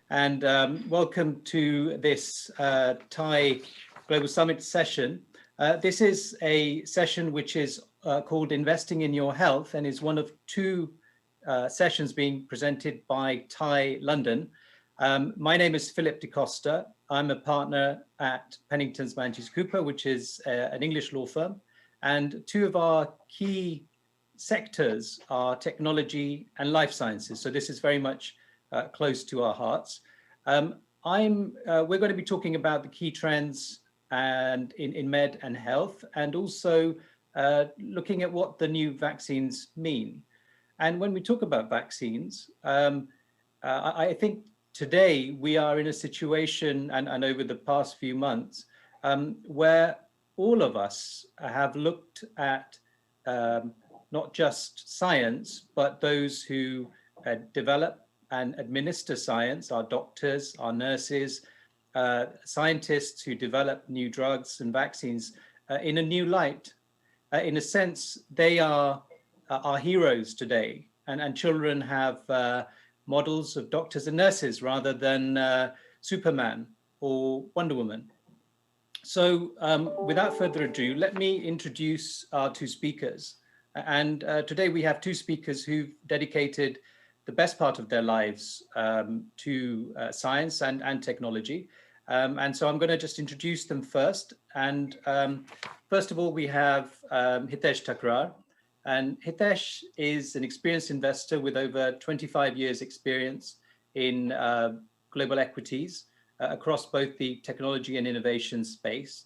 and welcome to this Thai Global Summit session. This is a session which is called Investing in Your Health and is one of two sessions being presented by Thai London. My name is Philip DeCosta. I'm a partner at Pennington's Mantis Cooper, which is an English law firm. And two of our key sectors are technology and life sciences. So this is very much close to our hearts. We're going to be talking about the key trends and in med and health, and also looking at what the new vaccines mean. And when we talk about vaccines, I think today we are in a situation, and over the past few months, where all of us have looked at not just science, but those who develop and administer science, our doctors, our nurses, scientists who develop new drugs and vaccines in a new light. In a sense, they are our heroes today, and children have models of doctors and nurses rather than Superman or Wonder Woman. So without further ado, let me introduce our two speakers. And today we have two speakers who've dedicated the best part of their lives to science and technology. And so I'm going to just introduce them first. And first of all, we have Hitesh Thakrar. And Hitesh is an experienced investor with over 25 years experience in global equities across both the technology and innovation space.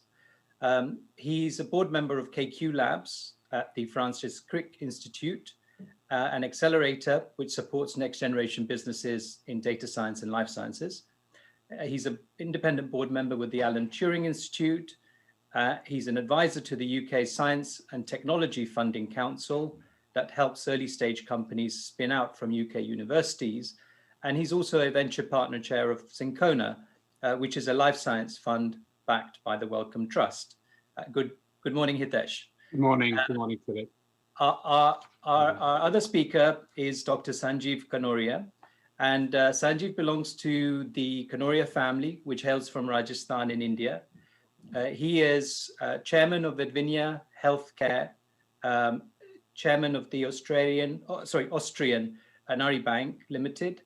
He's a board member of KQ Labs at the Francis Crick Institute, an accelerator which supports next generation businesses in data science and life sciences. He's an independent board member with the Alan Turing Institute. He's an advisor to the UK Science and Technology Funding Council that helps early stage companies spin out from UK universities. And he's also a venture partner chair of Syncona, which is a life science fund backed by the Wellcome Trust. Good morning, Hitesh. Good morning, Philip. Our other speaker is Dr. Sanjeev Kanoria. And Sanjeev belongs to the Kanoria family, which hails from Rajasthan in India. He is chairman of Advinia Healthcare, chairman of the Austrian Nari Bank Limited,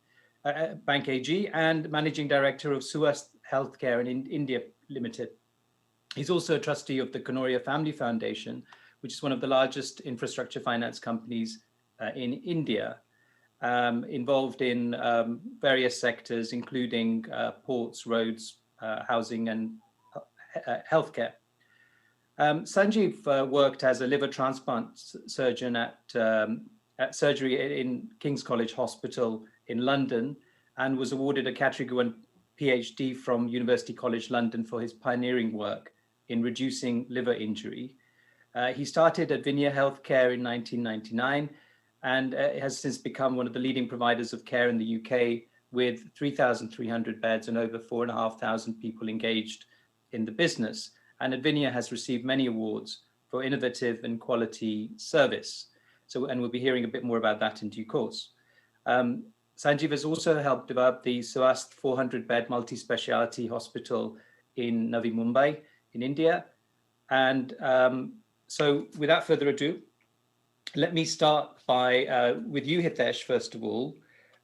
Bank AG, and managing director of Suast Healthcare in India Limited. He's also a trustee of the Kanoria Family Foundation, which is one of the largest infrastructure finance companies in India, involved in various sectors, including ports, roads, housing, and healthcare. Sanjeev worked as a liver transplant surgeon at surgery in King's College Hospital in London, and was awarded a Category 1 PhD from University College London for his pioneering work in reducing liver injury. He started Advinia Healthcare in 1999 and has since become one of the leading providers of care in the UK, with 3,300 beds and over 4,500 people engaged in the business. And Advinia has received many awards for innovative and quality service. And we'll be hearing a bit more about that in due course. Sanjeev has also helped develop the Suast 400-bed multi-speciality hospital in Navi Mumbai in India. And so without further ado, let me start with you, Hitesh, first of all.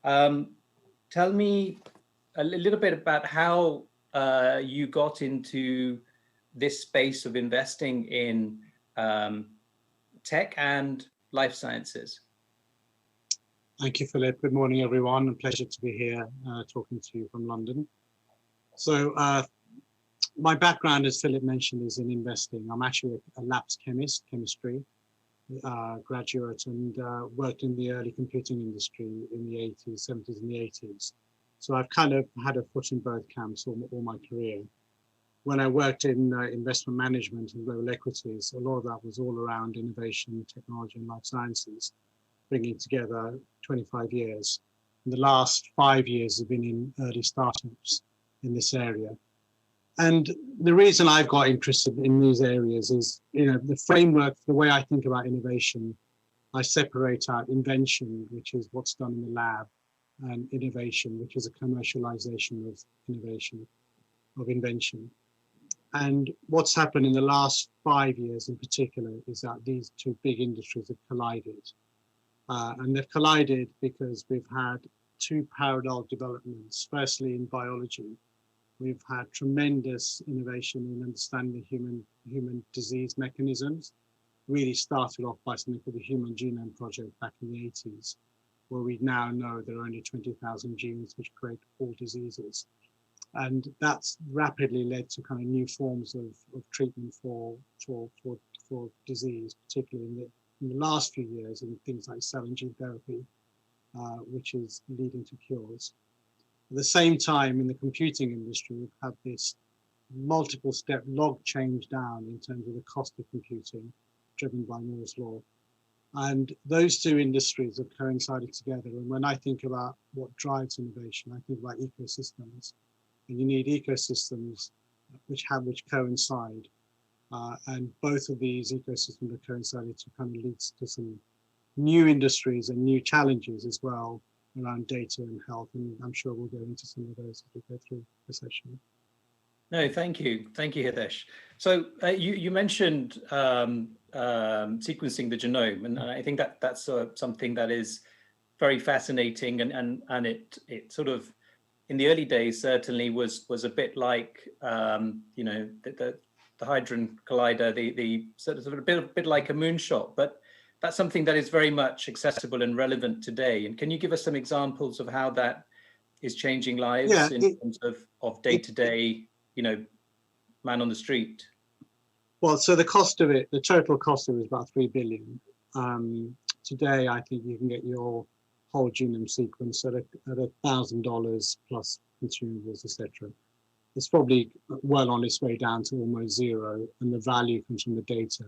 Tell me a little bit about how you got into this space of investing in tech and life sciences. Thank you, Philip. Good morning, everyone. A pleasure to be here talking to you from London. So my background, as Philip mentioned, is in investing. I'm actually a labs chemist, chemistry graduate, and worked in the early computing industry in the 80s, 70s and the 80s. So I've kind of had a foot in both camps all my career. When I worked in investment management and global equities, a lot of that was all around innovation, technology and life sciences, bringing together 25 years. And the last 5 years have been in early startups in this area. And the reason I've got interested in these areas is, the framework, the way I think about innovation, I separate out invention, which is what's done in the lab, and innovation, which is a commercialization of innovation, of invention. And what's happened in the last 5 years in particular is that these two big industries have collided. And they've collided because we've had two parallel developments. Firstly, in biology, we've had tremendous innovation in understanding human disease mechanisms. Really started off by something called the Human Genome Project back in the 80s, where we now know there are only 20,000 genes which create all diseases. And that's rapidly led to kind of new forms of treatment for disease, particularly in the last few years, in things like cell and gene therapy, which is leading to cures. At the same time, in the computing industry, we've had this multiple step log change down in terms of the cost of computing, driven by Moore's law. And those two industries have coincided together. And when I think about what drives innovation, I think about ecosystems. And you need ecosystems which coincide. And both of these ecosystems have coincided to kind of lead to some new industries and new challenges as well around data and health. And I'm sure we'll go into some of those as we go through the session. No, thank you. Thank you, Hitesh. So you mentioned sequencing the genome, and I think that's something that is very fascinating, and it sort of, in the early days, certainly was a bit like the Hadron Collider, the sort of a bit like a moonshot, but that's something that is very much accessible and relevant today. And can you give us some examples of how that is changing lives in terms of day-to-day, man on the street? Well, so the cost of it, the total cost of it is about 3 billion. Today, I think you can get your whole genome sequence at $1,000 plus consumables, etc. It's probably well on its way down to almost zero, and the value comes from the data.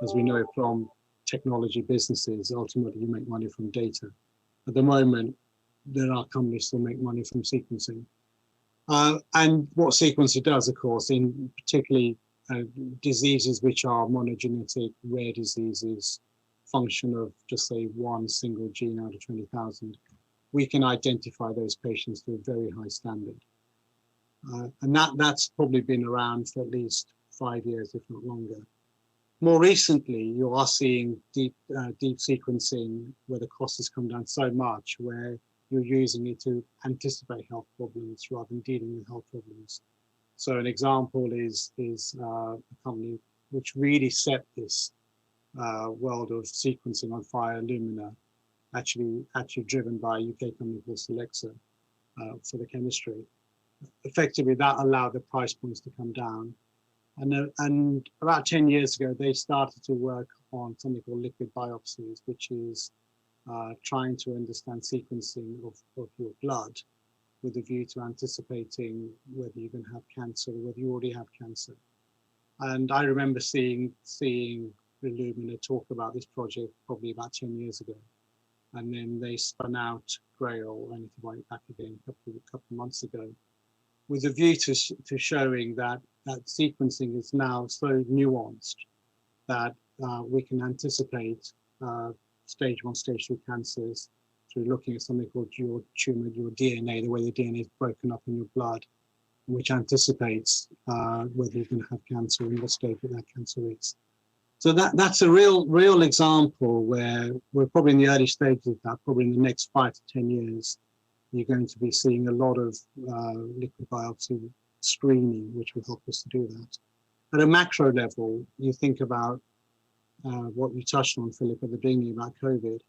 As we know from technology businesses, ultimately you make money from data. At the moment, there are companies that make money from sequencing. And what sequencing does, of course, in particularly diseases which are monogenetic, rare diseases, function of just say one single gene out of 20,000, we can identify those patients to a very high standard. And that's probably been around for at least 5 years, if not longer. More recently, you are seeing deep sequencing where the cost has come down so much, where you're using it to anticipate health problems rather than dealing with health problems. So an example is a company which really set this world of sequencing on fire, Illumina, actually driven by a UK company called Solexa for the chemistry. Effectively, that allowed the price points to come down. And about 10 years ago, they started to work on something called liquid biopsies, which is trying to understand sequencing of your blood with a view to anticipating whether you're going to have cancer or whether you already have cancer. And I remember seeing Illumina talk about this project probably about 10 years ago. And then they spun out Grail, and back again a couple of months ago, with a view to showing that sequencing is now so nuanced that we can anticipate stage 1, stage 2 cancers through looking at something called your tumor, your DNA, the way the DNA is broken up in your blood, which anticipates whether you're going to have cancer and what stage that cancer is. So that's a real example where we're probably in the early stages of that. Probably in the next 5 to 10 years, you're going to be seeing a lot of liquid biopsy screening, which will help us to do that. At a macro level, you think about what you touched on, Philip, at the beginning about COVID.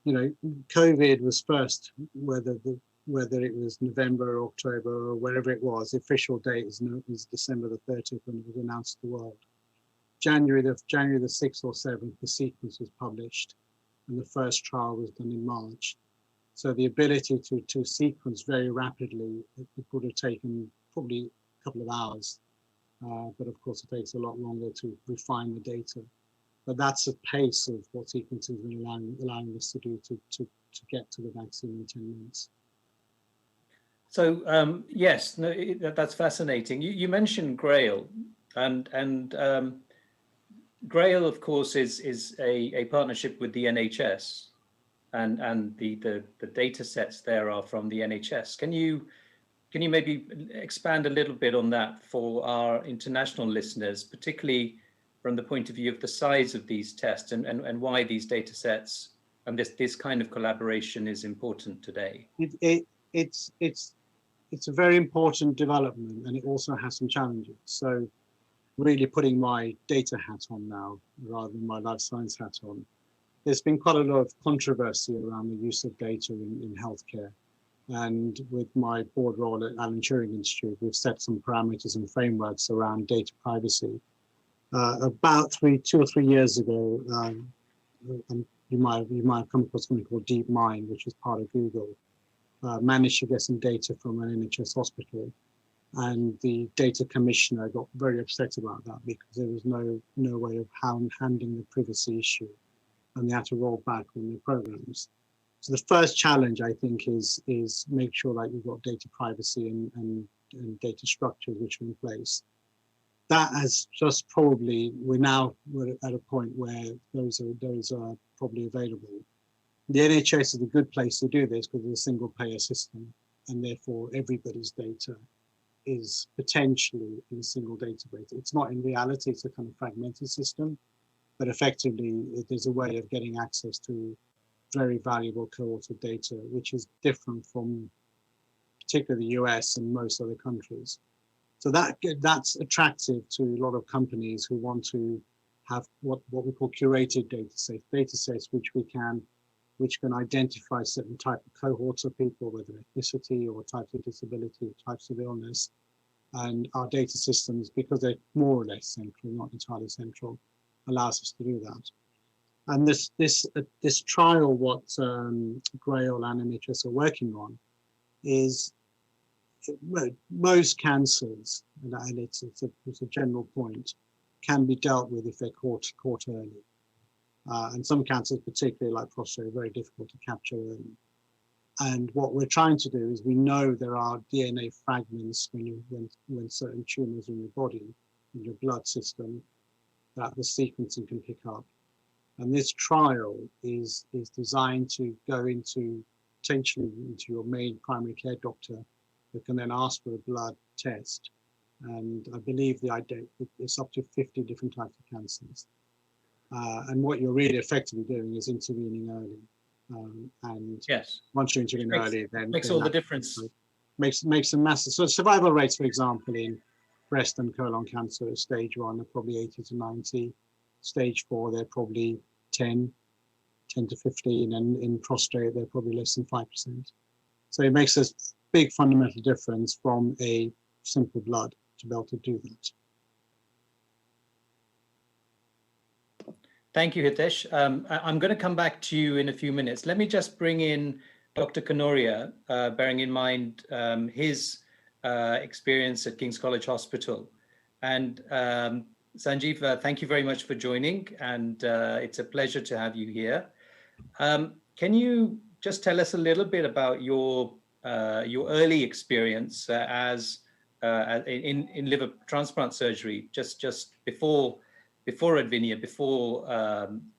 COVID was first, whether it was November or October or wherever it was, the official date is December the 30th when it was announced to the world. January the 6th or 7th, the sequence was published, and the first trial was done in March. So the ability to sequence very rapidly, it would have taken probably a couple of hours, but of course it takes a lot longer to refine the data. But that's the pace of what sequencing has been allowing us to do to get to the vaccine in 10 months. So yes, no, that's fascinating. You mentioned Grail, and Grail, of course, is a partnership with the NHS. and the data sets there are from the NHS. Can you maybe expand a little bit on that for our international listeners, particularly from the point of view of the size of these tests and why these data sets and this kind of collaboration is important today? It's a very important development, and it also has some challenges. So really putting my data hat on now rather than my life science hat on, there's been quite a lot of controversy around the use of data in healthcare. And with my board role at Alan Turing Institute, we've set some parameters and frameworks around data privacy. About 2 or 3 years ago, and you might have come across something called DeepMind, which is part of Google, managed to get some data from an NHS hospital. And the data commissioner got very upset about that because there was no way of handling the privacy issue, and they had to roll back on their programs. So the first challenge, I think, is make sure that you've got data privacy and data structures which are in place. That has just probably, we're at a point where those are probably available. The NHS is a good place to do this because it's a single payer system, and therefore everybody's data is potentially in a single database. It's not in reality, it's a kind of fragmented system, but effectively there's a way of getting access to very valuable cohorted data, which is different from particularly the US and most other countries. So that's attractive to a lot of companies who want to have what we call curated data sets which can identify certain type of cohorts of people, whether ethnicity or types of disability or types of illness. And our data systems, because they're more or less central, not entirely central, allows us to do that. And this trial, what Grail and NHS are working on, is most cancers, and it's a general point, can be dealt with if they're caught early. And some cancers, particularly like prostate, are very difficult to capture early. And what we're trying to do is, we know there are DNA fragments when certain tumors in your body, in your blood system, that the sequencing can pick up. And this trial is designed to go potentially into your main primary care doctor, who can then ask for a blood test. And I believe the idea is up to 50 different types of cancers. And what you're really effectively doing is intervening early. And yes, once you intervene early, then makes all the difference. Makes a massive. So survival rates, for example, in breast and colon cancer at stage 1 are probably 80 to 90. Stage 4, they're probably 10 to 15, and in prostate, they're probably less than 5%. So it makes a big fundamental difference from a simple blood to be able to do that. Thank you, Hitesh. I'm going to come back to you in a few minutes. Let me just bring in Dr. Kanoria, bearing in mind his experience at King's College Hospital. And Sanjeev, thank you very much for joining, and it's a pleasure to have you here. Can you just tell us a little bit about your early experience in liver transplant surgery, just before Advinia, before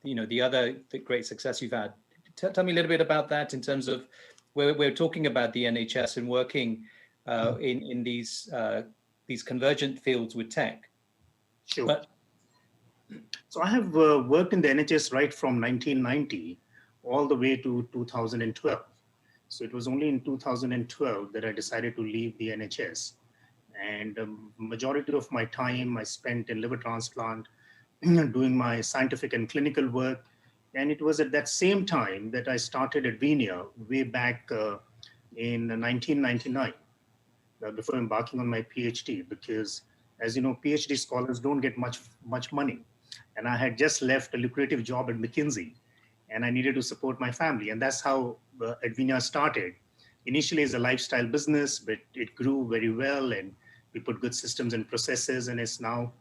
the great success you've had? Tell me a little bit about that in terms of we're talking about the NHS and working in these convergent fields with tech. Sure. So I have worked in the NHS right from 1990 all the way to 2012. So it was only in 2012 that I decided to leave the NHS. And majority of my time I spent in liver transplant, doing my scientific and clinical work. And it was at that same time that I started Advinia way back in 1999, before embarking on my PhD, because as you know, PhD scholars don't get much money. And I had just left a lucrative job at McKinsey, and I needed to support my family. And that's how Advinia started. Initially as a lifestyle business, but it grew very well, and we put good systems and processes, and it's now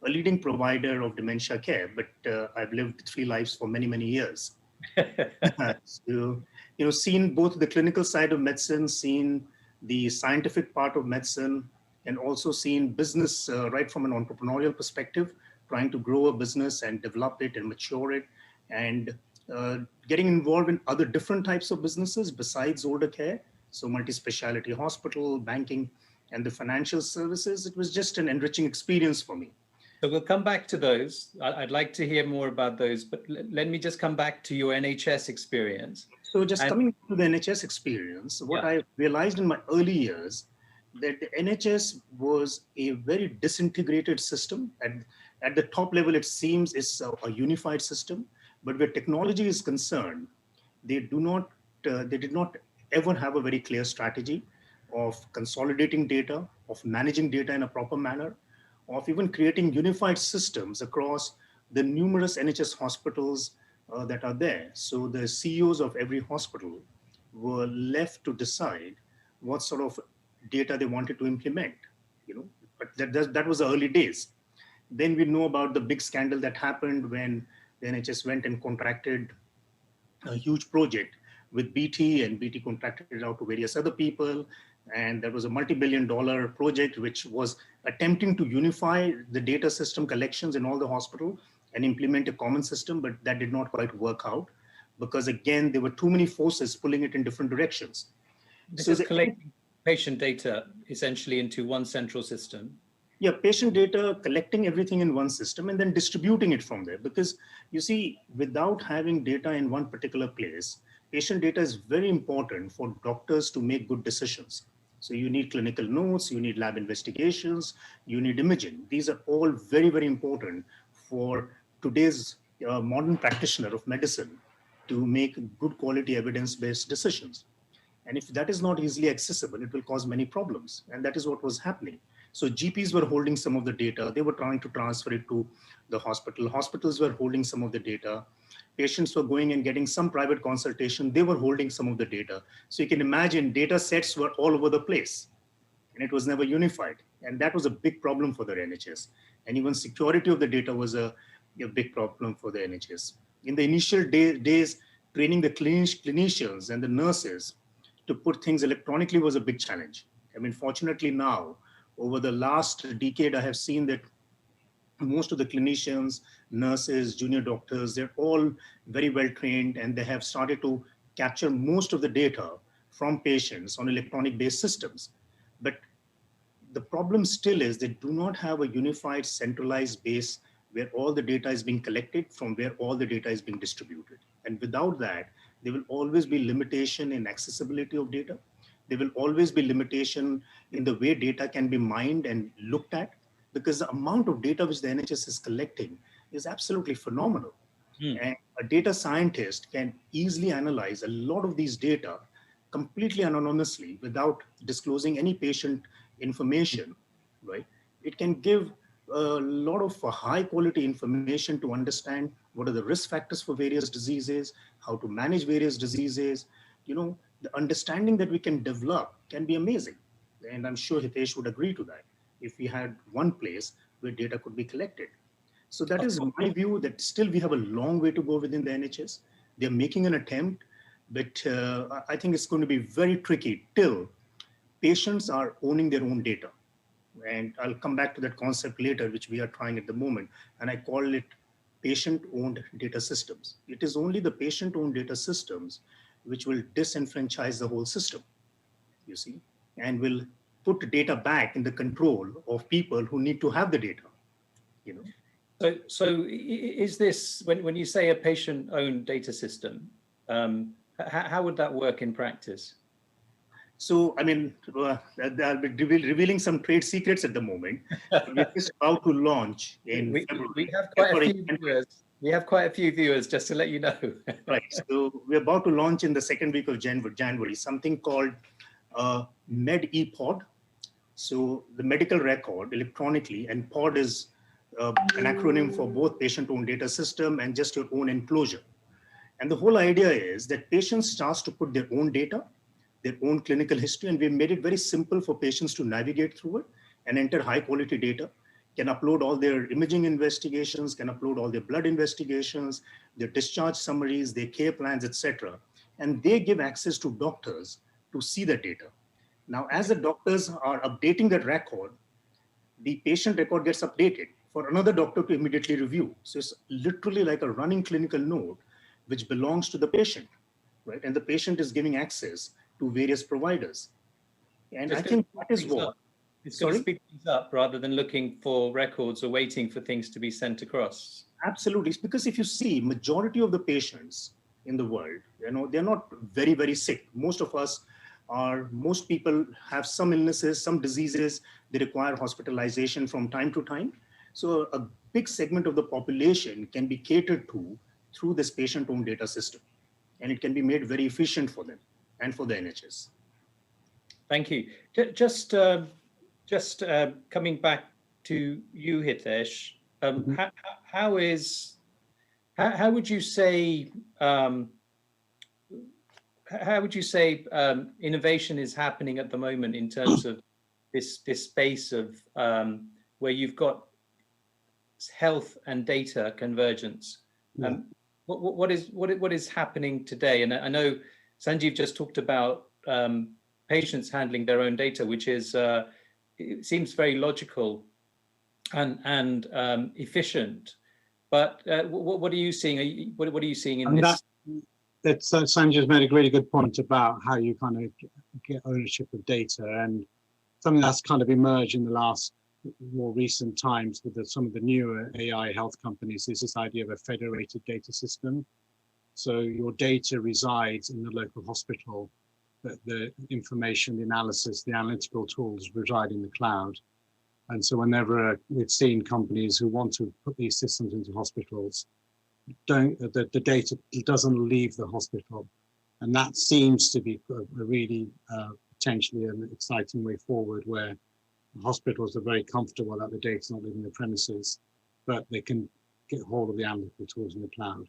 a leading provider of dementia care. But I've lived 3 lives for many, many years. So, seen both the clinical side of medicine, seen the scientific part of medicine, and also seen business right from an entrepreneurial perspective, trying to grow a business and develop it and mature it, and getting involved in other different types of businesses besides older care. So multi-specialty hospital, banking, and the financial services. It was just an enriching experience for me. So we'll come back to those. I'd like to hear more about those, but let me just come back to your NHS experience. So just And coming to the NHS experience, what yeah, I realized in my early years that the NHS was a very disintegrated system. At the top level, it seems it's a unified system, but where technology is concerned, they do not, they did not ever have a very clear strategy of consolidating data, of managing data in a proper manner, of even creating unified systems across the numerous NHS hospitals that are there. So the CEOs of every hospital were left to decide what sort of data they wanted to implement, you know, but that was the early days. Then we know about the big scandal that happened when the NHS went and contracted a huge project with BT, and BT contracted it out to various other people. And there was a multi-billion-dollar project which was attempting to unify the data system collections in all the hospital and implement a common system, but that did not quite work out because again, there were too many forces pulling it in different directions. this So is collecting patient data essentially into one central system. yeah, patient data, collecting everything in one system and then distributing it from there. Because you see, without having data in one particular place, patient data is very important for doctors to make good decisions. So you need clinical notes, you need lab investigations, you need imaging. These are all very, very important for today's modern practitioner of medicine to make good quality evidence-based decisions. And if that is not easily accessible, it will cause many problems. And that is what was happening. So GPs were holding some of the data. They were trying to transfer it to the hospital. Hospitals were holding some of the data. Patients were going and getting some private consultation. They were holding some of the data. So you can imagine data sets were all over the place and it was never unified. And that was a big problem for the NHS. And even security of the data was a big problem for the NHS. In the initial days, training the clinicians and the nurses to put things electronically was a big challenge. I mean, fortunately now, over the last decade, I have seen that most of the clinicians, nurses, junior doctors, they're all very well trained and they have started to capture most of the data from patients on electronic based systems. But the problem still is they do not have a unified centralized base where all the data is being collected from where all the data is being distributed. And without that, there will always be limitation in accessibility of data. There will always be limitation in the way data can be mined and looked at, because the amount of data which the NHS is collecting is absolutely phenomenal. And a data scientist can easily analyze a lot of these data completely anonymously without disclosing any patient information, right? It can give a lot of high quality information to understand what are the risk factors for various diseases, how to manage various diseases. You know, the understanding that we can develop can be amazing. And I'm sure Hitesh would agree to that if we had one place where data could be collected. So that is my view that still we have a long way to go within the NHS. They're making an attempt, but I think it's going to be very tricky till patients are owning their own data. And I'll come back to that concept later, which we are trying at the moment. And I call it patient-owned data systems. It is only the patient-owned data systems which will disenfranchise the whole system, you see, and will put data back in the control of people who need to have the data, you know. So is this, when you say a patient-owned data system, how would that work in practice? So, I mean, I'll be revealing some trade secrets at the moment. We're just about to launch in February. We have quite a few viewers. We have quite a few viewers, just to let you know. Right. So we're about to launch in the second week of January something called MedEPod. So the medical record electronically, and pod is an acronym for both patient-owned data system and just your own enclosure. And the whole idea is that patients starts to put their own data, their own clinical history, and we made it very simple for patients to navigate through it and enter high quality data, can upload all their imaging investigations, can upload all their blood investigations, their discharge summaries, their care plans, etc. And they give access to doctors to see the data. Now, as the doctors are updating that record, the patient record gets updated for another doctor to immediately review. So it's literally like a running clinical note which belongs to the patient, right? And the patient is giving access to various providers. And I think that is what, it's going to speed things up rather than looking for records or waiting for things to be sent across. Absolutely. It's because if you see majority of the patients in the world, they're not very, very sick. Most people have some illnesses, some diseases, they require hospitalization from time to time. So a big segment of the population can be catered to through this patient-owned data system. And it can be made very efficient for them and for the NHS. Thank you. Just coming back to you, Hitesh, how would you say innovation is happening at the moment in terms of this space of where you've got health and data convergence? What is happening today? And I know Sanjeev just talked about patients handling their own data, which is it seems very logical and efficient. But what are you seeing? What are you seeing in this? Sanjay's made a really good point about how you kind of get ownership of data, and something that's kind of emerged in the last more recent times with some of the newer AI health companies is this idea of a federated data system. So your data resides in the local hospital, but the information, the analysis, the analytical tools reside in the cloud. And so whenever we've seen companies who want to put these systems into hospitals, the data doesn't leave the hospital. And that seems to be a really potentially an exciting way forward, where hospitals are very comfortable that the data is not leaving the premises, but they can get hold of the analytical tools in the cloud.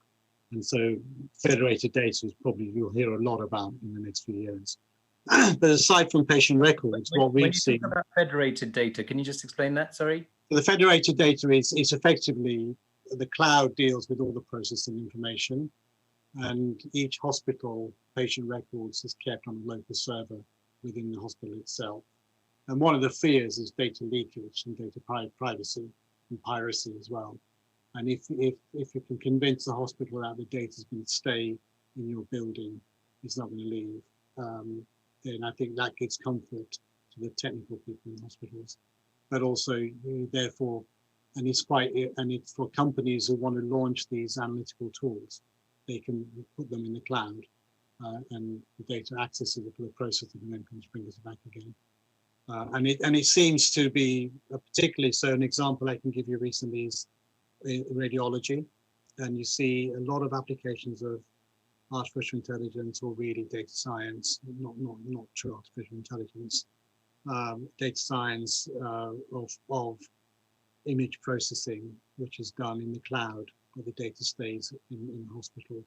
And so federated data is probably you'll hear a lot about in the next few years. But aside from patient records, what we've seen... When you talk about federated data, can you just explain that? Sorry. So the federated data is effectively the cloud deals with all the processing information, and each hospital patient records is kept on a local server within the hospital itself. And one of the fears is data leakage and data privacy and piracy as well. And if you can convince the hospital that the data is going to stay in your building, it's not going to leave, then I think that gives comfort to the technical people in hospitals. But also, therefore, and it's for companies who want to launch these analytical tools, they can put them in the cloud, and the data accesses it for the processing and then brings it back again. And it seems to be particularly so. An example I can give you recently is radiology, and you see a lot of applications of artificial intelligence, or really data science, not true artificial intelligence, data science of image processing, which is done in the cloud, where the data stays in the hospital.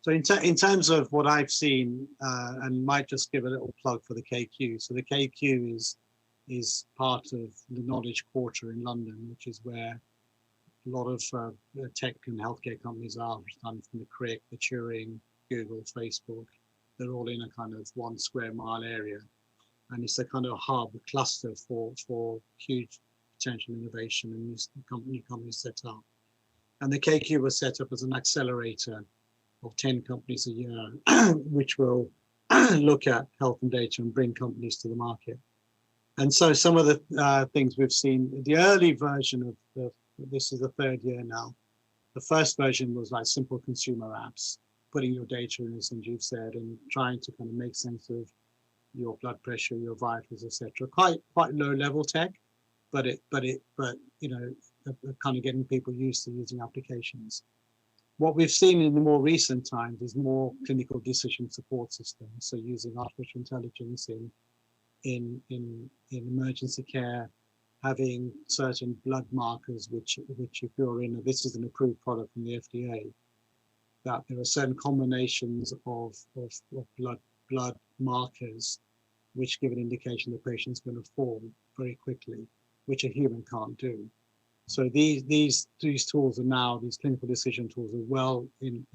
So in terms of what I've seen, and might just give a little plug for the KQ. So the KQ is part of the Knowledge Quarter in London, which is where a lot of tech and healthcare companies are, starting from the Crick, the Turing, Google, Facebook. They're all in a kind of 1 square mile area. And it's a kind of hub, a cluster for huge potential innovation and new companies set up. And the KQ was set up as an accelerator of 10 companies a year, which will look at health and data and bring companies to the market. And so some of the things we've seen, the early version of this is the 3rd year now. The first version was like simple consumer apps, putting your data in, as Sanjeev said, and trying to kind of make sense of your blood pressure, your vitals, etc. Quite low level tech, but you know, kind of getting people used to using applications. What we've seen in the more recent times is more clinical decision support systems. So using artificial intelligence in emergency care, having certain blood markers, which if you're in, this is an approved product from the FDA, that there are certain combinations of blood markers which give an indication the patient's going to fall very quickly, which a human can't do. So these tools are now, these clinical decision tools are well in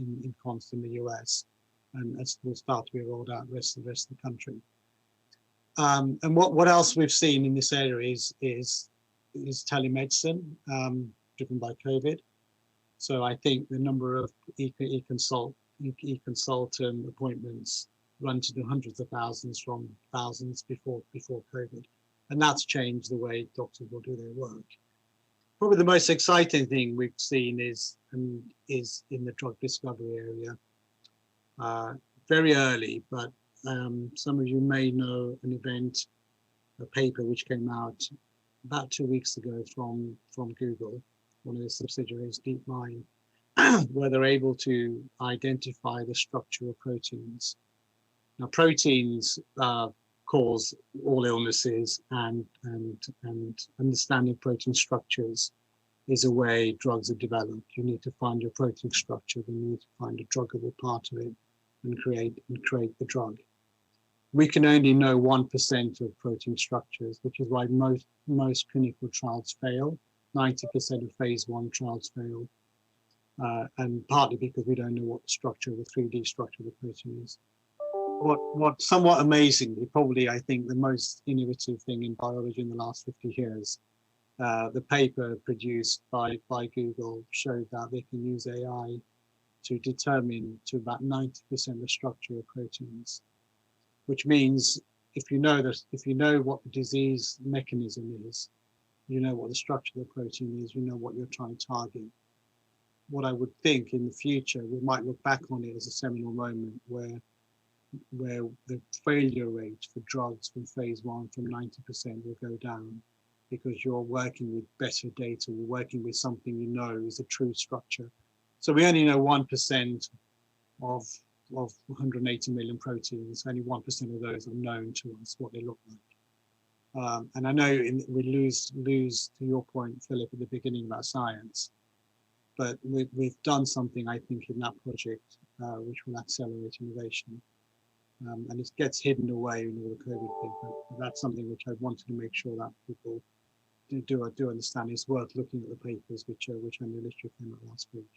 const in the US, and will start to be rolled out the rest of the country. And what else we've seen in this area is telemedicine, driven by COVID. So I think the number of e-consultant appointments run to the hundreds of thousands from thousands before COVID. And that's changed the way doctors will do their work. Probably the most exciting thing we've seen is in the drug discovery area. Very early, but some of you may know an event, a paper which came out about 2 weeks ago from Google, one of the subsidiaries, DeepMind, where they're able to identify the structure of proteins. Now, proteins cause all illnesses, and understanding protein structures is a way drugs are developed. You need to find your protein structure, then you need to find a druggable part of it and create the drug. We can only know 1% of protein structures, which is why most clinical trials fail. 90% of phase 1 trials fail, and partly because we don't know what the structure, the 3D structure of the protein is. What somewhat amazingly, probably I think the most innovative thing in biology in the last 50 years, the paper produced by Google showed that they can use AI to determine to about 90% the structure of proteins, which means if you know what the disease mechanism is, you know what the structure of the protein is, you know what you're trying to target. What I would think in the future, we might look back on it as a seminal moment where the failure rate for drugs from phase 1 from 90% will go down, because you're working with better data, you're working with something you know is a true structure. So we only know 1% of 180 million proteins, only 1% of those are known to us, what they look like. And I know we lose to your point, Philip, at the beginning about science, but we've done something, I think, in that project, which will accelerate innovation. And it gets hidden away in all the COVID thing, but that's something which I wanted to make sure that people do understand. It's worth looking at the papers which on the literature came out last week.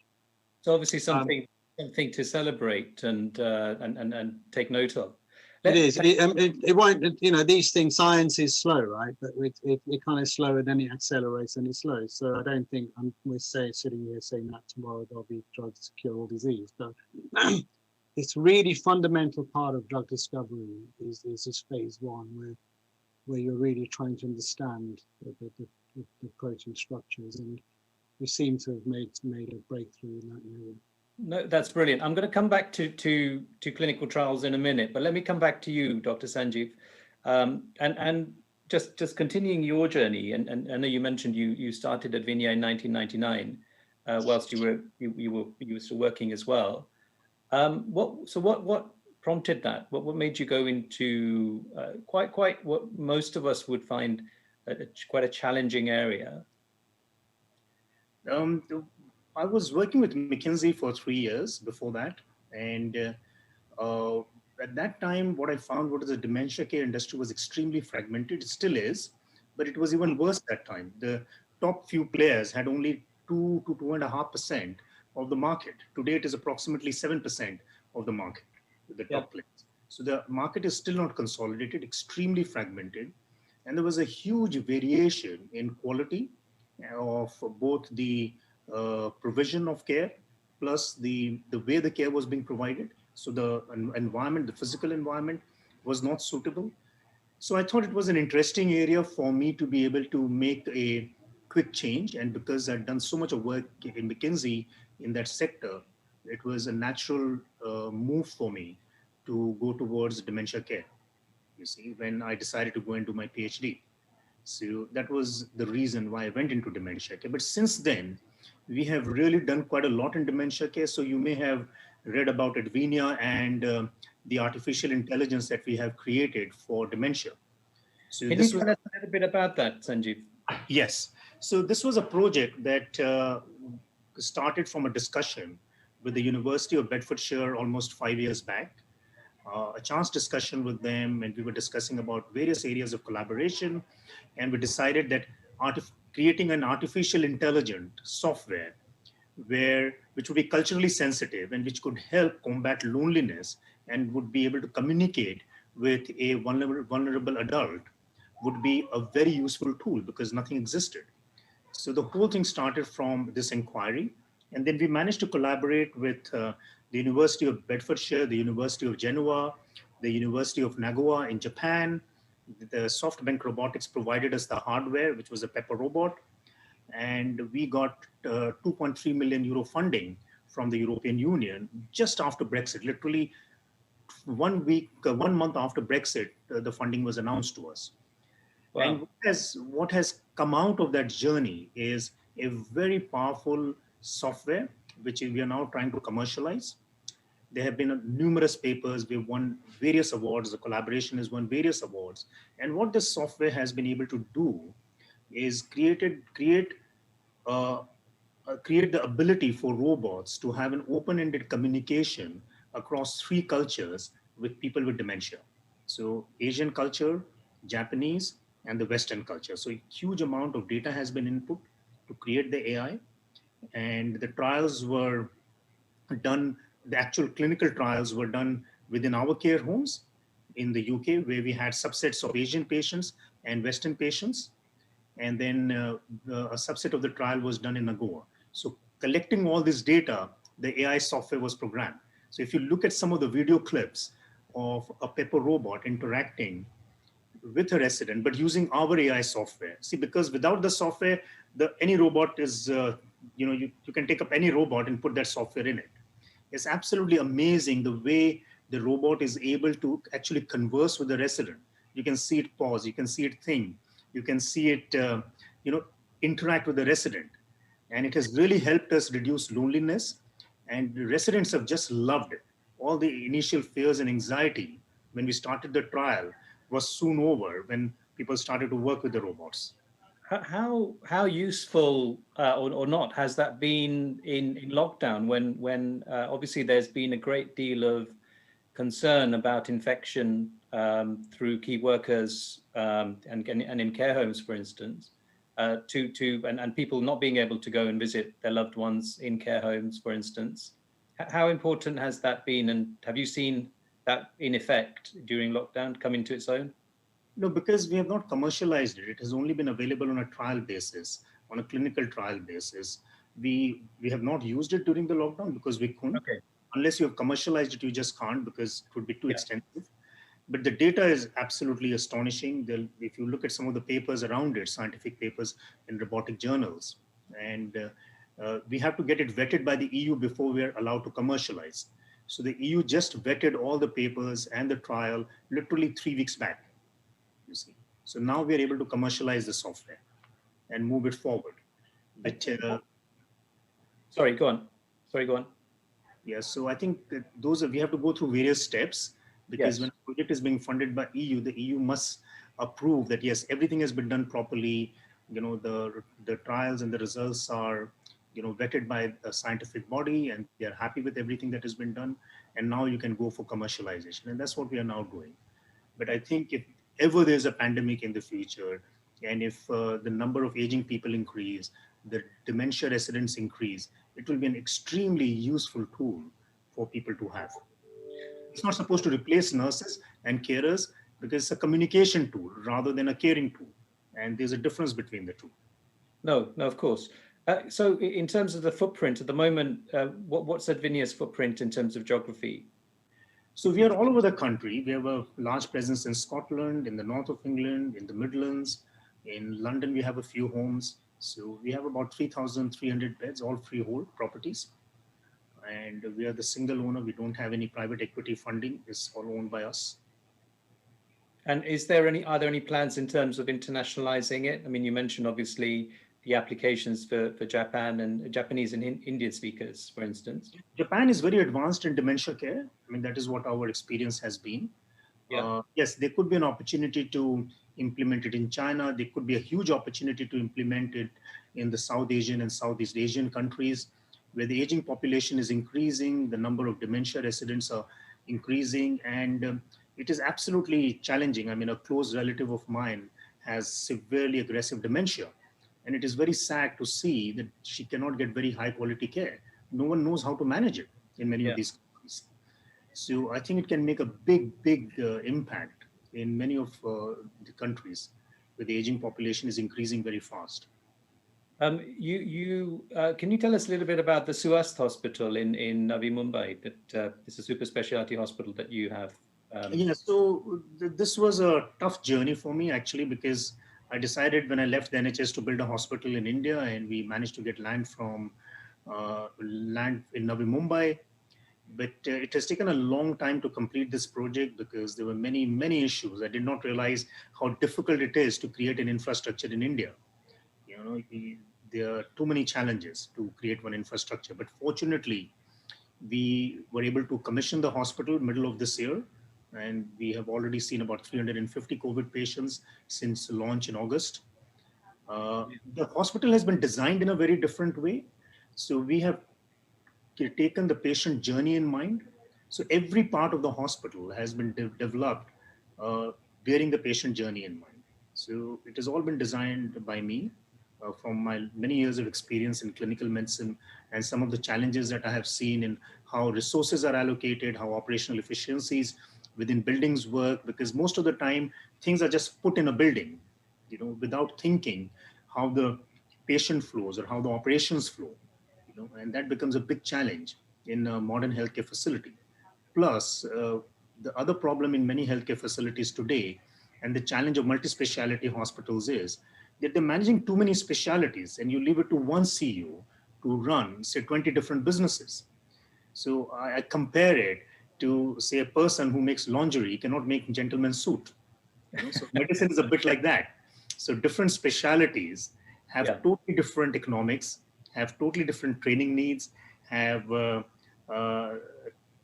So obviously something to celebrate and take note of. It is. It won't. You know, these things. Science is slow, right? But it kind of slow, and then it accelerates, and it slows. So I don't think we're sitting here saying that tomorrow there'll be drugs to cure all disease. But it's really fundamental part of drug discovery is this phase 1 where you're really trying to understand the protein structures, and we seem to have made a breakthrough in that area. No, that's brilliant. I'm going to come back to clinical trials in a minute, but let me come back to you, Dr. Sanjeev, and just continuing your journey. And I know you mentioned you started at Vinia in 1999, whilst you were still working as well. What prompted that? What made you go into quite what most of us would find quite a challenging area? I was working with McKinsey for 3 years before that, and at that time, what I found was the dementia care industry was extremely fragmented. It still is, but it was even worse that time. The top few players had only 2 to 2.5% of the market. Today, it is approximately 7% of the market, the top players. So the market is still not consolidated, extremely fragmented, and there was a huge variation in quality of both the provision of care plus the way the care was being provided. So the environment, the physical environment was not suitable. So I thought it was an interesting area for me to be able to make a quick change. And because I'd done so much of work in McKinsey in that sector, it was a natural move for me to go towards dementia care, you see, when I decided to go into my PhD. So that was the reason why I went into dementia care. But since then, we have really done quite a lot in dementia care. So you may have read about Advenia and the artificial intelligence that we have created for dementia. So Can you tell us a little bit about that, Sanjeev? Yes. So this was a project that started from a discussion with the University of Bedfordshire almost 5 years back. A chance discussion with them, and we were discussing about various areas of collaboration, and we decided that creating an artificial intelligent software which would be culturally sensitive and which could help combat loneliness and would be able to communicate with a vulnerable adult would be a very useful tool, because nothing existed. So the whole thing started from this inquiry, And then we managed to collaborate with the University of Bedfordshire, the University of Genoa, the University of Nagawa in Japan. The SoftBank Robotics provided us the hardware, which was a Pepper robot. And we got 2.3 million euro funding from the European Union just after Brexit. Literally 1 month after Brexit, the funding was announced to us. Wow. And what has come out of that journey is a very powerful software, which we are now trying to commercialize. There have been numerous papers. We've won various awards. The collaboration has won various awards. And what this software has been able to do is uh, create the ability for robots to have an open-ended communication across three cultures with people with dementia. So Asian culture, Japanese, and the Western culture. So a huge amount of data has been input to create the AI, and the trials were done, the actual clinical trials were done within our care homes in the UK, where we had subsets of Asian patients and Western patients. And then a subset of the trial was done in Nagoya. So collecting all this data, the AI software was programmed. So if you look at some of the video clips of a Pepper robot interacting with a resident, but using our AI software. See, because without the software, any robot is, you can take up any robot and put that software in it. It's absolutely amazing the way the robot is able to actually converse with the resident. You can see it pause, you can see it think, you can see it, interact with the resident. And it has really helped us reduce loneliness. And the residents have just loved it. All the initial fears and anxiety when we started the trial was soon over when people started to work with the robots. How useful or not has that been in lockdown when obviously there's been a great deal of concern about infection through key workers and in care homes, for instance, and people not being able to go and visit their loved ones in care homes, for instance. How important has that been, and have you seen that in effect during lockdown come into its own? No, because we have not commercialized it. It has only been available on a trial basis, on a clinical trial basis. We have not used it during the lockdown because we couldn't. Okay. Unless you have commercialized it, you just can't because it would be too Yeah. extensive. But the data is absolutely astonishing. If you look at some of the papers around it, scientific papers in robotic journals, and we have to get it vetted by the EU before we are allowed to commercialize. So the EU just vetted all the papers and the trial literally 3 weeks back, you see. So now we are able to commercialize the software and move it forward. But Sorry, go on. yeah, so I think that we have to go through various steps because Yes. when a project is being funded by EU, the EU must approve that yes, everything has been done properly. The trials and the results are vetted by a scientific body, and they are happy with everything that has been done. And now you can go for commercialization, and that's what we are now doing. But I think if ever there's a pandemic in the future, and if the number of aging people increase, the dementia residents increase, it will be an extremely useful tool for people to have. It's not supposed to replace nurses and carers because it's a communication tool rather than a caring tool. And there's a difference between the two. No, of course. So in terms of the footprint at the moment, what's Advinia's footprint in terms of geography? So we are all over the country. We have a large presence in Scotland, in the north of England, in the Midlands. In London, we have a few homes. So we have about 3,300 beds, all freehold properties. And we are the single owner. We don't have any private equity funding. It's all owned by us. And are there any plans in terms of internationalizing it? I mean, you mentioned obviously the applications for Japan and Japanese and Indian speakers, for instance. Japan is very advanced in dementia care. I mean, that is what our experience has been. Yeah. Yes, there could be an opportunity to implement it in China. There could be a huge opportunity to implement it in the South Asian and Southeast Asian countries where the aging population is increasing, the number of dementia residents are increasing, and it is absolutely challenging. I mean, a close relative of mine has severely aggressive dementia, and it is very sad to see that she cannot get very high quality care. No one knows how to manage it in many of these countries. So I think it can make a big impact in many of the countries where the aging population is increasing very fast. Can you tell us a little bit about the Suast Hospital in Navi Mumbai? That it's a super specialty hospital that you have. Yeah, so this was a tough journey for me actually, because I decided when I left the NHS to build a hospital in India, and we managed to get land from land in Navi Mumbai. But it has taken a long time to complete this project because there were many issues. I did not realize how difficult it is to create an infrastructure in India. You know, there are too many challenges to create one infrastructure. But fortunately, we were able to commission the hospital middle of this year, and we have already seen about 350 COVID patients since launch in August. The hospital has been designed in a very different way. So we have taken the patient journey in mind. So every part of the hospital has been developed bearing the patient journey in mind. So it has all been designed by me from my many years of experience in clinical medicine, and some of the challenges that I have seen in how resources are allocated, how operational efficiencies within buildings work, because most of the time things are just put in a building, without thinking how the patient flows or how the operations flow, and that becomes a big challenge in a modern healthcare facility. Plus, the other problem in many healthcare facilities today, and the challenge of multi-speciality hospitals is that they're managing too many specialities, and you leave it to one CEO to run, say, 20 different businesses. So I compare it to, say, a person who makes lingerie cannot make gentleman's suit. So medicine is a bit like that. So different specialities have Yeah. totally different economics, have totally different training needs, have uh,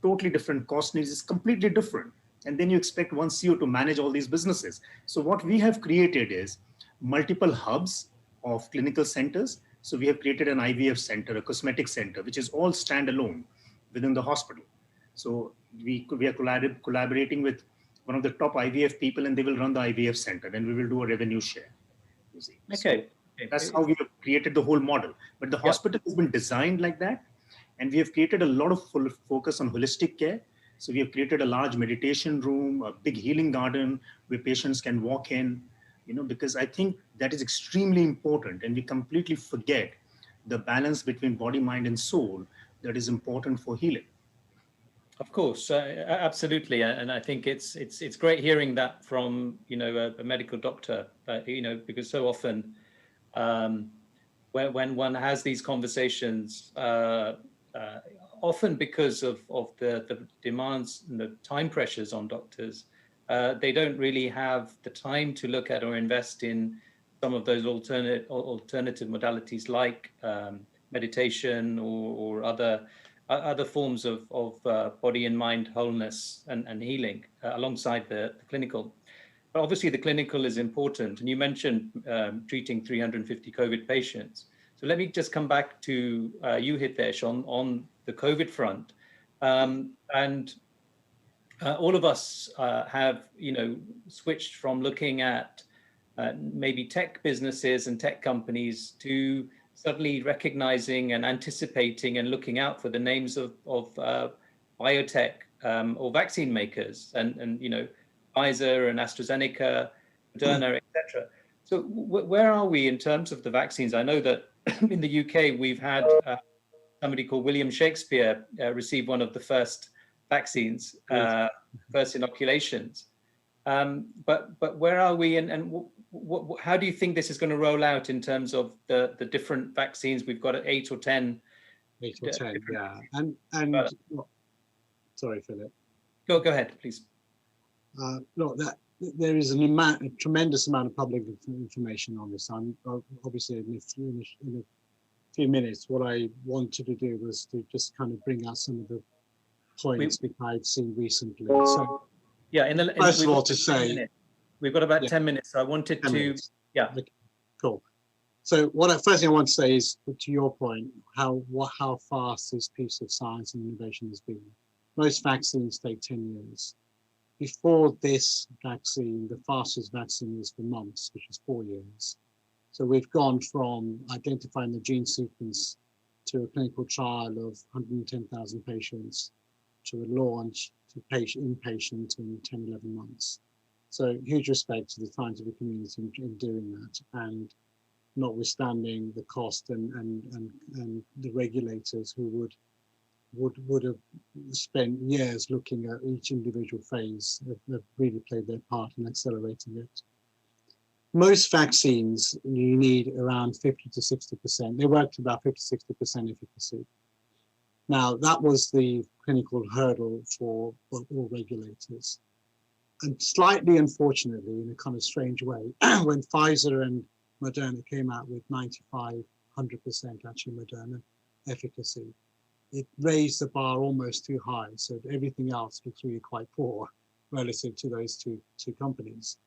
totally different cost needs. It's completely different. And then you expect one CEO to manage all these businesses. So what we have created is multiple hubs of clinical centers. So we have created an IVF center, a cosmetic center, which is all standalone within the hospital. So we are collaborating with one of the top IVF people, and they will run the IVF center, and we will do a revenue share. You see, so Okay. that's how we have created the whole model. But the Yeah. hospital has been designed like that, and we have created a lot of full focus on holistic care. So we have created a large meditation room, a big healing garden where patients can walk in. Because I think that is extremely important, and we completely forget the balance between body, mind, and soul that is important for healing. Of course, absolutely, and I think it's great hearing that from a medical doctor, because so often when one has these conversations, often because of the demands and the time pressures on doctors, they don't really have the time to look at or invest in some of those alternative modalities like meditation or other forms of body and mind wholeness and healing alongside the clinical. But obviously the clinical is important. And you mentioned treating 350 COVID patients. So let me just come back to you, Hitesh, on the COVID front. And all of us have, switched from looking at maybe tech businesses and tech companies to suddenly recognizing and anticipating and looking out for the names of biotech or vaccine makers and Pfizer and AstraZeneca, Moderna, etc. So where are we in terms of the vaccines? I know that in the UK we've had somebody called William Shakespeare receive one of the first vaccines, first inoculations. But where are we, and how do you think this is going to roll out in terms of the different vaccines? We've got 8 or 10. 8 or 10, yeah. Sorry, Philip. Go ahead, please. Look, there is a tremendous amount of public information on this. I'm obviously in a few minutes. What I wanted to do was to just kind of bring out some of the points which I've seen recently. So, yeah, first of all, to say we've got about 10 minutes. So I wanted to, minutes. Yeah, okay, cool. So first thing I want to say is, to your point, how fast this piece of science and innovation has been. Most vaccines take 10 years. Before this vaccine, the fastest vaccine was for mumps, which is 4 years. So we've gone from identifying the gene sequence to a clinical trial of 110,000 patients to a launch to inpatient in 10, 11 months. So huge respect to the scientific community in doing that. And notwithstanding the cost and the regulators who would have spent years looking at each individual phase have really played their part in accelerating it. Most vaccines, you need around 50 to 60%. They work to about 50 to 60% efficacy. Now, that was the clinical hurdle for all regulators. And slightly, unfortunately, in a kind of strange way, when Pfizer and Moderna came out with 95, 100% actually Moderna efficacy, it raised the bar almost too high. So everything else looks really quite poor relative to those two companies.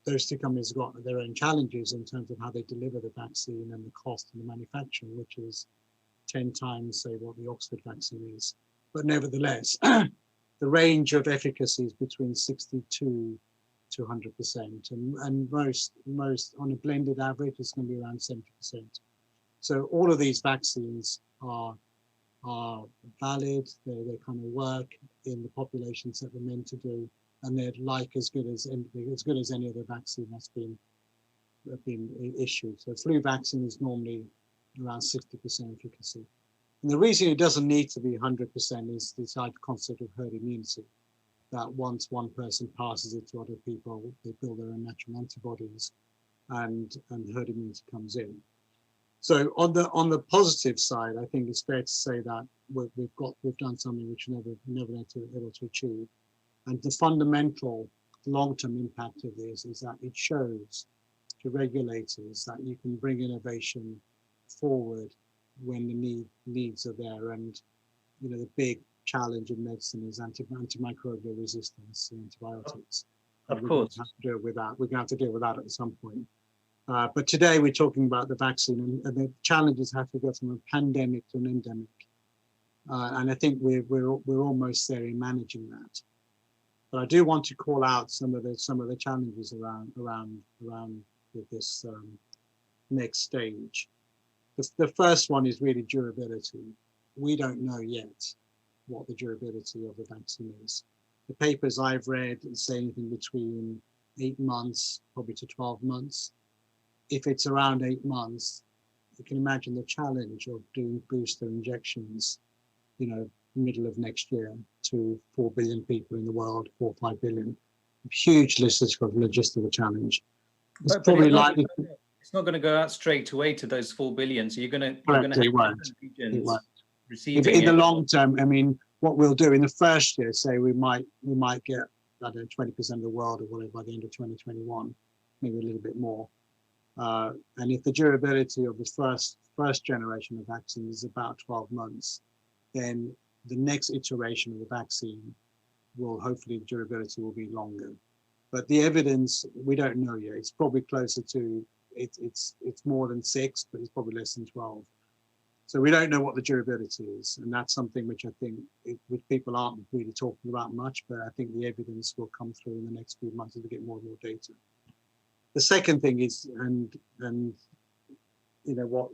Those two companies have got their own challenges in terms of how they deliver the vaccine and the cost of the manufacturing, which is 10 times, say, what the Oxford vaccine is. But nevertheless, the range of efficacy is between 62 to 100%, and most on a blended average, it's going to be around 70%. So all of these vaccines are valid. They kind of work in the populations that they're meant to do, and they're like as good as any other vaccine that's been issued. So flu vaccine is normally around 60% efficacy. And the reason it doesn't need to be 100% is this concept of herd immunity, that once one person passes it to other people, they build their own natural antibodies, and herd immunity comes in. So on the positive side, I think it's fair to say that we've done something which we never been able to achieve. And the fundamental long-term impact of this is that it shows to regulators that you can bring innovation forward when the needs are there. And the big challenge in medicine is antimicrobial resistance to antibiotics. Of course, we're going to have to deal with that at some point. But today we're talking about the vaccine, and the challenges have to go from a pandemic to an endemic. And I think we're almost there in managing that. But I do want to call out some of the challenges around this next stage. The first one is really durability. We don't know yet what the durability of the vaccine is. The papers I've read say anything between 8 months, probably to 12 months. If it's around 8 months, you can imagine the challenge of doing booster injections, middle of next year to 4 billion people in the world, 4 or 5 billion. Huge logistical challenge. It's probably likely. It's not going to go out straight away to those 4 billion. So you're going to have different regions receiving in the long term. I mean, what we'll do in the first year, say we might get, I don't know, 20% of the world or whatever by the end of 2021, maybe a little bit more. And if the durability of the first generation of vaccine is about 12 months, then the next iteration of the vaccine hopefully durability will be longer. But the evidence, we don't know yet. It's probably closer to, it's more than 6, but it's probably less than 12. So we don't know what the durability is. And that's something which I think which people aren't really talking about much, but I think the evidence will come through in the next few months as we get more and more data. The second thing is, and what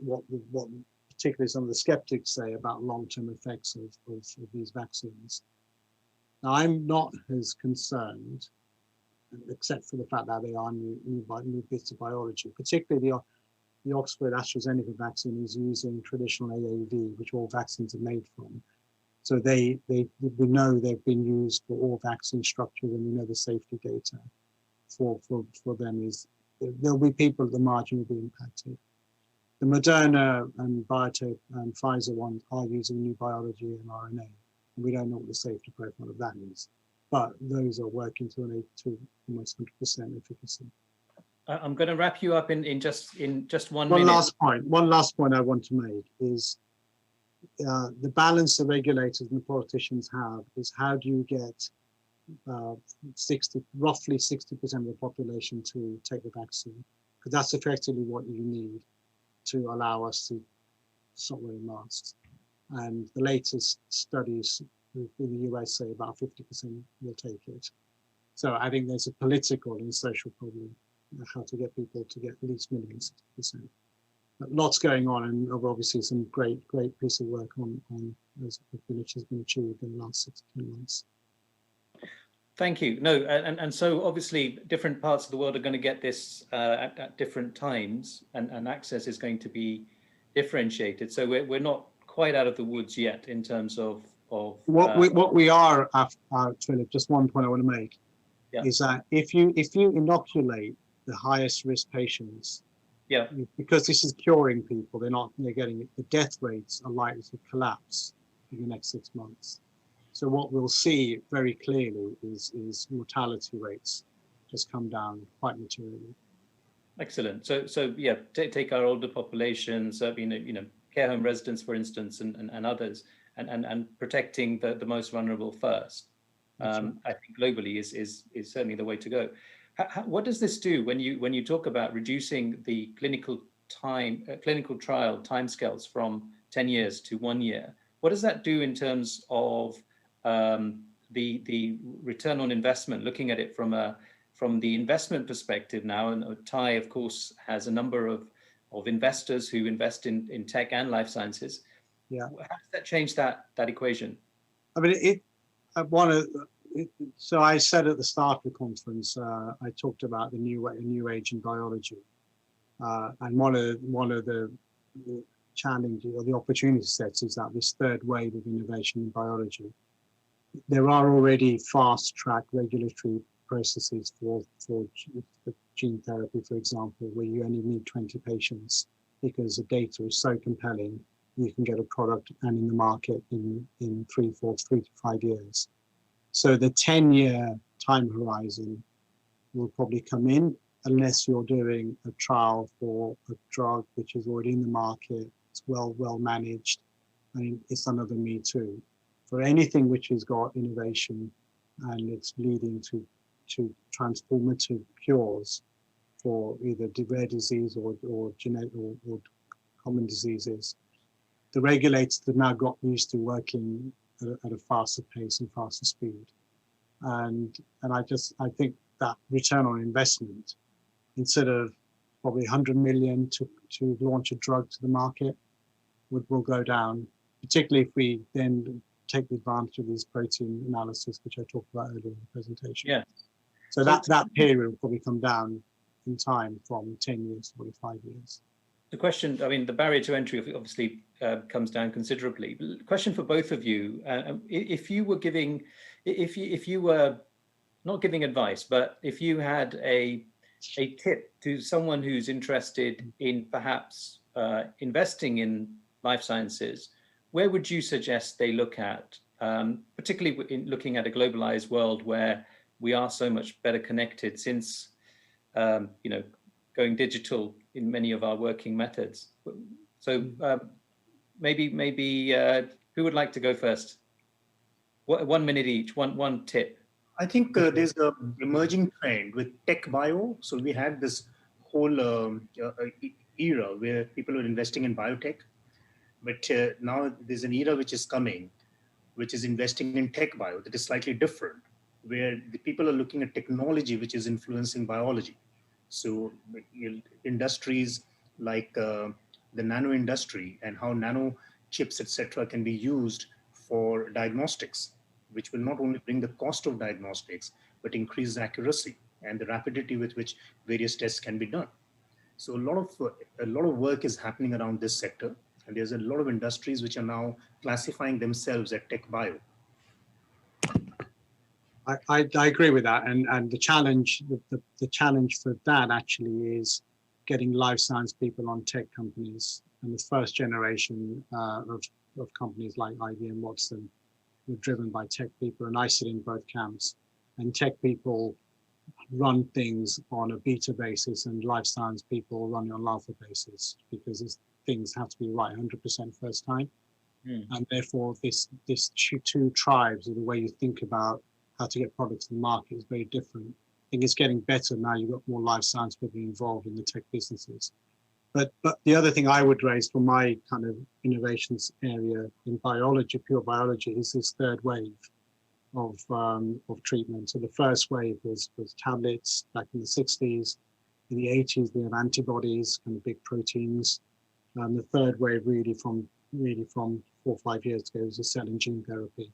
particularly some of the skeptics say about long-term effects of these vaccines. Now, I'm not as concerned, except for the fact that they are new bits of biology. Particularly the Oxford AstraZeneca vaccine is using traditional AAV, which all vaccines are made from. So we know they've been used for all vaccine structures, and we know the safety data for them is there'll be people at the margin will be impacted. The Moderna and Biotech and Pfizer ones are using new biology and RNA, and we don't know what the safety profile of that is. But those are working to almost 100% efficacy. I'm going to wrap you up in just 1 minute. One last point I want to make is the balance the regulators and the politicians have is how do you get roughly 60% of the population to take the vaccine, because that's effectively what you need to allow us to stop wearing masks. And the latest studies in the US say about 50% will take it. So I think there's a political and social problem how to get people to get at least minimum 60%. But lots going on, and obviously some great piece of work on which has been achieved in the last 6 to 10 months. Thank you. No, and so obviously different parts of the world are going to get this at different times, and access is going to be differentiated. So we're not quite out of the woods yet in terms of what we are, Philip. Just one point I want to make is that if you inoculate the highest risk patients, because this is curing people, they're getting it. The death rates are likely to collapse in the next 6 months. So what we'll see very clearly is mortality rates just come down quite materially. Excellent. So yeah, take our older populations, care home residents, for instance, and others, and protecting the most vulnerable first. Right. I think globally is certainly the way to go. What does this do when you talk about reducing the clinical trial timescales from 10 years to 1 year? What does that do in terms of the return on investment? Looking at it from the investment perspective now, and TI, of course, has a number of investors who invest in tech and life sciences. Yeah. How does that change that equation? I mean, so I said at the start of the conference, I talked about the new age in biology, and one of the challenges or the opportunity sets is that this third wave of innovation in biology. There are already fast track regulatory processes for gene therapy, for example, where you only need 20 patients because the data is so compelling, you can get a product and in the market in 3 to 5 years. So the 10-year time horizon will probably come in unless you're doing a trial for a drug which is already in the market, it's well managed. I mean, it's another me too. For anything which has got innovation and it's leading to transformative cures for either rare disease or genetic or common diseases, the regulators have now got used to working at a faster pace and faster speed. And I think that return on investment, instead of probably 100 million to launch a drug to the market, will go down, particularly if we then take the advantage of these protein analysis, which I talked about earlier in the presentation. Yeah. So that period will probably come down in time from 10 years to 45 years. The question, I mean, the barrier to entry obviously comes down considerably. Question for both of you: if you were not giving advice, but if you had a tip to someone who's interested in perhaps investing in life sciences, where would you suggest they look at, particularly in looking at a globalized world where we are so much better connected since, going digital in many of our working methods? So maybe who would like to go first? 1 minute each, one tip. I think there's an emerging trend with tech bio. So we had this whole era where people were investing in biotech, but now there's an era which is coming, which is investing in tech bio that is slightly different, where the people are looking at technology which is influencing biology. So industries like the nano industry and how nano chips, etc., can be used for diagnostics, which will not only bring the cost of diagnostics, but increase the accuracy and the rapidity with which various tests can be done. So a lot of work is happening around this sector, and there's a lot of industries which are now classifying themselves at tech bio. I agree with that, and the challenge for that actually is getting life science people on tech companies, and the first generation of companies like IBM Watson were driven by tech people, and I sit in both camps. And tech people run things on a beta basis, and life science people run it on alpha basis, because things have to be right 100% first time. And therefore this two tribes, or the way you think about how to get products to the market, is very different. I think it's getting better now. You've got more life science people involved in the tech businesses. But the other thing I would raise from my kind of innovations area in biology, pure biology, is this third wave of treatment. So the first wave was tablets back in the 60s. In the 80s, we have antibodies, kind of big proteins. The third wave really from 4 or 5 years ago was the cell and gene therapy.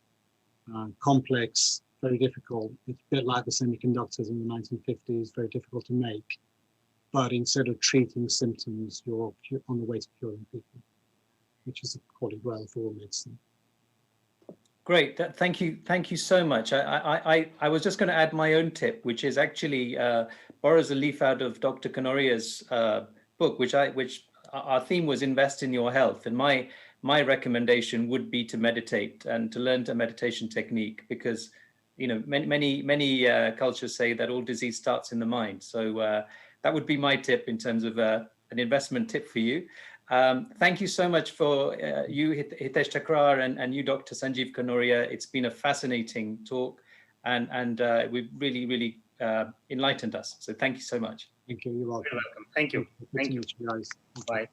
Complex very difficult. It's a bit like the semiconductors in the 1950s, very difficult to make. But instead of treating symptoms, you're on the way to curing people, which is the holy grail for all medicine. Great, thank you so much. I was just going to add my own tip, which is actually borrows a leaf out of Dr. Kanoria's book, which our theme was invest in your health, and my recommendation would be to meditate and to learn a meditation technique, because many cultures say that all disease starts in the mind. So that would be my tip in terms of an investment tip for you. Thank you so much for you, Hitesh Thakrar, and you, Dr. Sanjeev Kanoria. It's been a fascinating talk, and we've really enlightened us. So thank you so much. Thank you. You're welcome. You're welcome. Thank you. Thank you, guys. Bye.